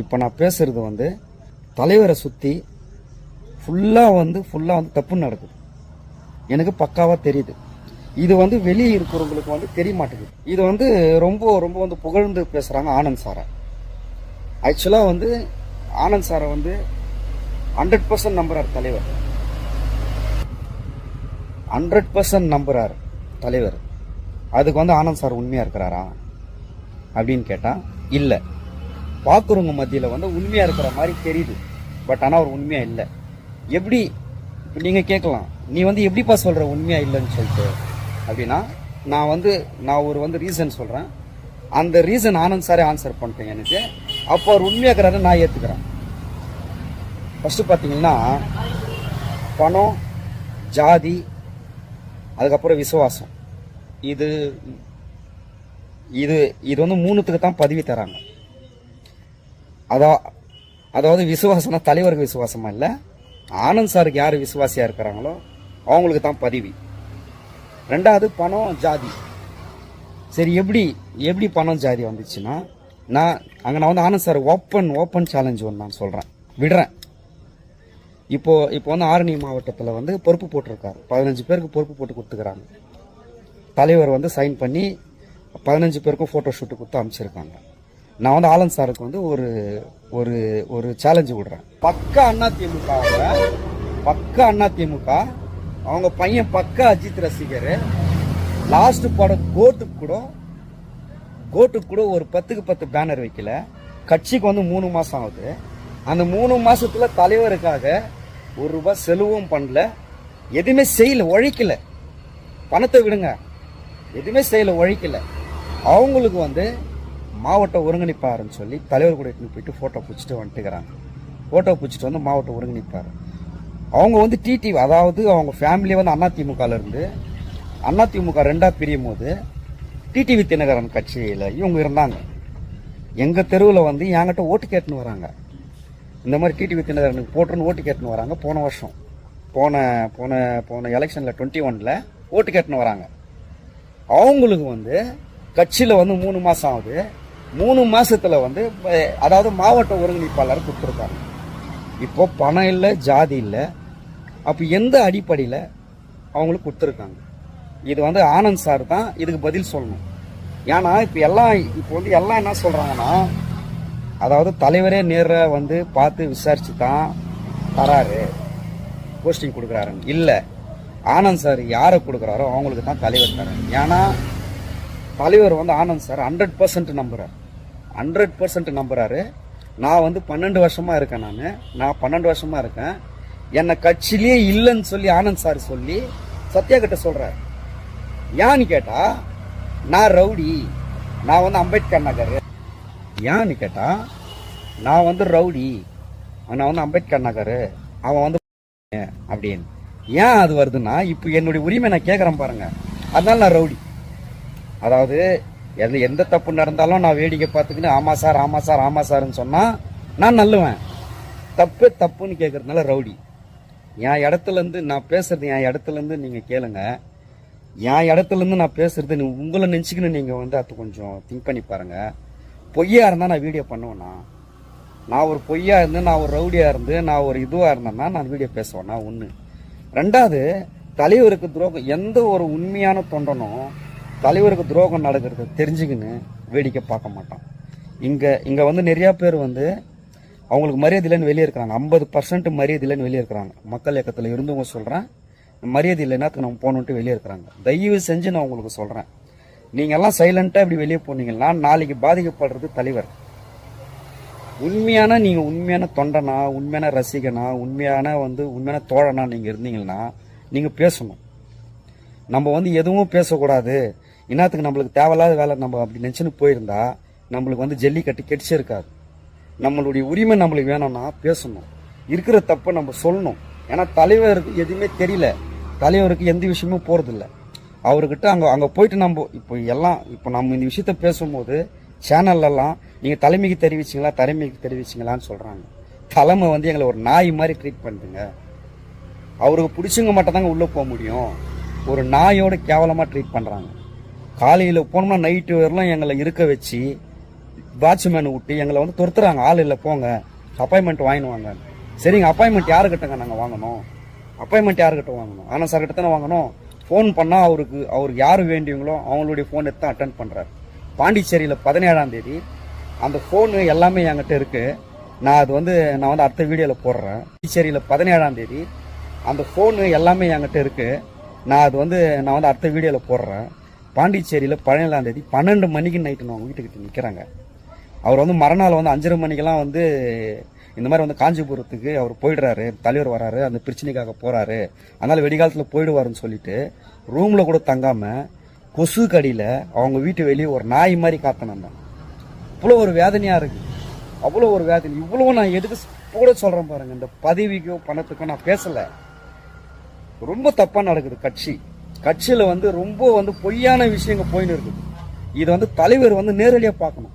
இப்போ நான் பேசுறது வந்து தலைவரை சுற்றி ஃபுல்லாக வந்து தப்பு நடக்குது. எனக்கு பக்காவாக தெரியுது. இது வந்து வெளியே இருக்கிறவங்களுக்கு வந்து தெரிய மாட்டேங்குது. இது வந்து ரொம்ப ரொம்ப வந்து புகழ்ந்து பேசுகிறாங்க ஆனந்த் சாரை. ஆக்சுவலாக வந்து ஆனந்த் சாரை வந்து 100% நம்புறார் தலைவர். 100% நம்புறார் தலைவர். அதுக்கு வந்து ஆனந்த் சார் உண்மையாக இருக்கிறாரா அப்படின்னு கேட்டால் இல்லை. பார்க்குறவங்க மத்தியில் வந்து உண்மையாக இருக்கிற மாதிரி தெரியுது. பட் ஆனால் அவர் உண்மையாக இல்லை. எப்படி இப்போ நீங்கள் கேட்கலாம், நீ வந்து எப்படிப்பா சொல்கிற உண்மையாக இல்லைன்னு சொல்லிட்டு அப்படின்னா, நான் ஒரு ரீசன் சொல்கிறேன். அந்த ரீசன் ஆனந்த் சாரே ஆன்சர் பண்ணிட்டேன் எனக்கு. அப்போ அவர் உண்மையாக இருக்கிறாரு, நான் ஏற்றுக்கிறேன். ஃபஸ்ட்டு பார்த்தீங்கன்னா பணம், ஜாதி, அதுக்கப்புறம் விசுவாசம், இது இது இது வந்து மூணுத்துக்கு தான் பதவி தராங்க. அதாவது விசுவாசம்னா தலைவருக்கு விசுவாசமா இல்லை, ஆனந்த் சாருக்கு யார் விசுவாசியாக இருக்கிறாங்களோ அவங்களுக்கு தான் பதவி. ரெண்டாவது பணம், ஜாதி. சரி, எப்படி பணம் ஜாதி வந்துச்சுன்னா, நான் வந்து ஆனந்த் சார் ஓப்பன் சேலஞ்ச் ஒன்று நான் சொல்கிறேன், விடுறேன். இப்போ வந்து ஆரணி மாவட்டத்தில் வந்து பொறுப்பு போட்டிருக்காரு. 15 பேருக்கு பொறுப்பு போட்டு கொடுத்துக்கிறாங்க. தலைவர் வந்து சைன் பண்ணி 15 பேருக்கும் ஃபோட்டோ ஷூட்டு கொடுத்து அனுப்பிச்சிருக்காங்க. நான் வந்து ஆனந்த் சாருக்கு வந்து ஒரு ஒரு ஒரு சேலஞ்சு விடுறேன். பக்கா அதிமுக, அவங்க பையன் பக்கா அஜித் ரசிகர். லாஸ்ட் படம் கோட்டுக்கு கூட ஒரு 10க்கு 10 பேனர் வைக்கல. கட்சிக்கு வந்து 3 மாசம் ஆகுது. அந்த 3 மாசத்துல தலைவருக்காக ₹1 செலவும் பண்ணல, எதுவுமே செய்யல, உழைக்கல. பணத்தை விடுங்க, எதுவுமே செய்யல, உழைக்கல. அவங்களுக்கு வந்து மாவட்ட ஒருங்கிணைப்பாருன்னு சொல்லி தலைவர் கூட எடுத்துன்னு போயிட்டு ஃபோட்டோ பிடிச்சிட்டு வந்துட்டுக்கிறாங்க. ஃபோட்டோ பிடிச்சிட்டு வந்து மாவட்ட ஒருங்கிணைப்பார். அவங்க வந்து டிடிவி, அதாவது அவங்க ஃபேமிலியை வந்து அதிமுகவில் இருந்து அதிமுக 2ஆக பிரியும் போது டிடிவி தினகரன் கட்சியில் இவங்க இருந்தாங்க. எங்கள் தெருவில் வந்து என்கிட்ட ஓட்டு கேட்டுன்னு வராங்க. இந்த மாதிரி டிடிவி தினகரனுக்கு போட்டுன்னு ஓட்டு கேட்டுன்னு வராங்க. போன வருஷம் போன எலெக்ஷனில் 21ல் ஓட்டு கேட்டுன்னு வராங்க. அவங்களுக்கு வந்து கட்சியில் வந்து 3 மாதம் ஆகுது. 3 மாசத்துல வந்து அதாவது மாவட்ட ஒருங்கிணைப்பாளர் கொடுத்துருக்காங்க. இப்போ பணம் இல்லை, ஜாதி இல்லை. அப்போ எந்த அடிப்படையில் அவங்களுக்கு கொடுத்துருக்காங்க? இது வந்து ஆனந்த் சார் தான் இதுக்கு பதில் சொல்லணும். ஏன்னா இப்போ எல்லாம் என்ன சொல்கிறாங்கன்னா, அதாவது தலைவரே நேராக வந்து பார்த்து விசாரிச்சு தான் தராரு, போஸ்டிங் கொடுக்குறாருன்னு. இல்லை, ஆனந்த் சார் யாரை கொடுக்குறாரோ அவங்களுக்கு தான் தலைவர் தராரு. ஏன்னா தலைவர் வந்து ஆனந்த் சார் 100% நம்புறாரு. 100% நம்புறாரு. நான் வந்து 12 வருஷமா இருக்கேன். நான் 12 வருஷமா இருக்கேன். என்னை கட்சியிலேயே இல்லைன்னு சொல்லி ஆனந்த் சார் சொல்லி சத்யா கிட்ட சொல்றாரு. ஏன்னு கேட்டா, நான் ரவுடி, நான் வந்து அம்பேத்கர் நகர். ஏன்னு கேட்டா, நான் வந்து ரவுடி, நான் வந்து அம்பேத்கர் நகர், அவன் வந்து அப்படின்னு. ஏன் அது வருதுன்னா, இப்போ என்னுடைய உரிமை நான் கேட்குறேன் பாருங்க, அதனால நான் ரவுடி. அதாவது எந்த தப்பு நடந்தாலும் நான் வேடிக்கை பார்த்துக்கின்னு ஆமா சார்ன்னு சொன்னா நான் நல்லுவேன். தப்புன்னு கேட்கறதுனால ரவுடி. என் இடத்துல இருந்து நான் பேசுறது, என் இடத்துல இருந்து நீங்க கேளுங்க. என் இடத்துல இருந்து நான் பேசுறது உங்களை நினைச்சுக்கின்னு நீங்க வந்து அது கொஞ்சம் திங்க் பண்ணி பாருங்க. பொய்யா இருந்தா நான் வீடியோ பண்ணுவேன்னா? நான் ஒரு பொய்யா இருந்து, நான் ஒரு ரவுடியா இருந்து, நான் ஒரு இதுவா இருந்தேன்னா நான் வீடியோ பேசுவேன்னா? ஒண்ணு. ரெண்டாவது, தலைவருக்கு துரோகம், எந்த ஒரு உண்மையான தொண்டனும் தலைவருக்கு துரோகம் நடக்கிறது தெரிஞ்சுக்கின்னு வேடிக்கை பார்க்க மாட்டான். இங்க வந்து நிறைய பேர் வந்து அவங்களுக்கு மரியாதை இல்லைன்னு வெளியே இருக்கிறாங்க. 50% மரியாதை இல்லைன்னு வெளியே இருக்கிறாங்க. மக்கள் இயக்கத்தில் இருந்தவங்க சொல்றேன், மரியாதை இல்லைன்னா நம்ம போகணுன்ட்டு வெளியே இருக்கிறாங்க. தயவு செஞ்சு நான் உங்களுக்கு சொல்றேன், நீங்க எல்லாம் சைலண்டா இப்படி வெளியே போனீங்கன்னா நாளைக்கு பாதிக்கப்படுறது தலைவர். நீங்க உண்மையான தொண்டனா, உண்மையான ரசிகனா, உண்மையான தோழனா நீங்க இருந்தீங்கன்னா நீங்க பேசணும். நம்ம வந்து எதுவும் பேசக்கூடாது, இன்னத்துக்கு நம்மளுக்கு தேவையில்லாத வேலை நம்ம அப்படி நினைச்சுன்னு போயிருந்தா நம்மளுக்கு வந்து ஜல்லிக்கட்டு கெடிச்சிருக்காது. நம்மளுடைய உரிமை நம்மளுக்கு வேணும்னா பேசணும், இருக்கிற தப்பை நம்ம சொல்லணும். ஏன்னா தலைவருக்கு எதுவுமே தெரியல, தலைவருக்கு எந்த விஷயமும் போறதில்லை. அவர்கிட்ட அங்கே போயிட்டு நம்ம இப்போ நம்ம இந்த விஷயத்த பேசும்போது சேனல்லாம் நீங்கள் தலைமைக்கு தெரிவிச்சிங்களான்னு சொல்கிறாங்க. தலைமை வந்து எங்களை ஒரு நாய் மாதிரி ட்ரீட் பண்ணுதுங்க. அவருக்கு பிடிச்சவங்க மட்டும் தாங்க உள்ளே போக முடியும். ஒரு நாயோட கேவலமாக ட்ரீட் பண்ணுறாங்க. காலையில் போனோம்னா நைட்டு வரலாம் எங்களை இருக்க வச்சு வாட்ச்மேன் விட்டு எங்களை வந்து துரத்துறாங்க. ஆள் இல்லை போங்க, அப்பாயின்மெண்ட் வாங்கினு வாங்க. சரிங்க, அப்பாயின்மெண்ட் யாருக்கிட்டங்க நாங்கள் வாங்கணும்? அப்பாயின்மெண்ட் யாருக்கிட்ட வாங்கணும்? ஆனால் சார் கிட்ட தானே வாங்கணும். ஃபோன் பண்ணால் அவருக்கு யார் வேண்டியவங்களோ அவங்களுடைய ஃபோன் எடுத்து அட்டன் பண்ணுறாரு. பாண்டிச்சேரியில் 17ஆம் தேதி அந்த ஃபோனு எல்லாமே என்கிட்ட இருக்குது. நான் அடுத்த வீடியோவில் போடுறேன். பாண்டிச்சேரியில் 17ஆம் தேதி அந்த ஃபோனு எல்லாமே என்கிட்ட இருக்குது. நான் அடுத்த வீடியோவில் போடுறேன். பாண்டிச்சேரியில் 17ஆம் தேதி 12 மணிக்கு நைட்டு அவங்க வீட்டுக்கிட்ட நிற்கிறாங்க. அவர் மறுநாள் 5:30 மணிக்கெல்லாம் இந்த மாதிரி காஞ்சிபுரத்துக்கு அவர் போயிடுறாரு, தலைவர் வராரு, அந்த பிரச்சனைக்காக போறாரு, அதனால வெடிகாலத்தில் போயிடுவாருன்னு சொல்லிட்டு ரூம்ல கூட தங்காம கொசு கடியில் அவங்க வீட்டு வெளியே ஒரு நாய் மாதிரி காத்தனாங்க. அவ்வளோ ஒரு வேதனையா இருக்கு, அவ்வளோ ஒரு வேதனை. இவ்வளவு நான் எதுக்கு கூட சொல்றேன் பாருங்க, இந்த பதவிக்கோ பணத்துக்கோ நான் பேசல. ரொம்ப தப்பா நடக்குது கட்சியில ரொம்ப பொய்யான விஷயங்கள் போயின்னு இருக்குது. இது தலைவர் நேரடியாக பார்க்கணும்.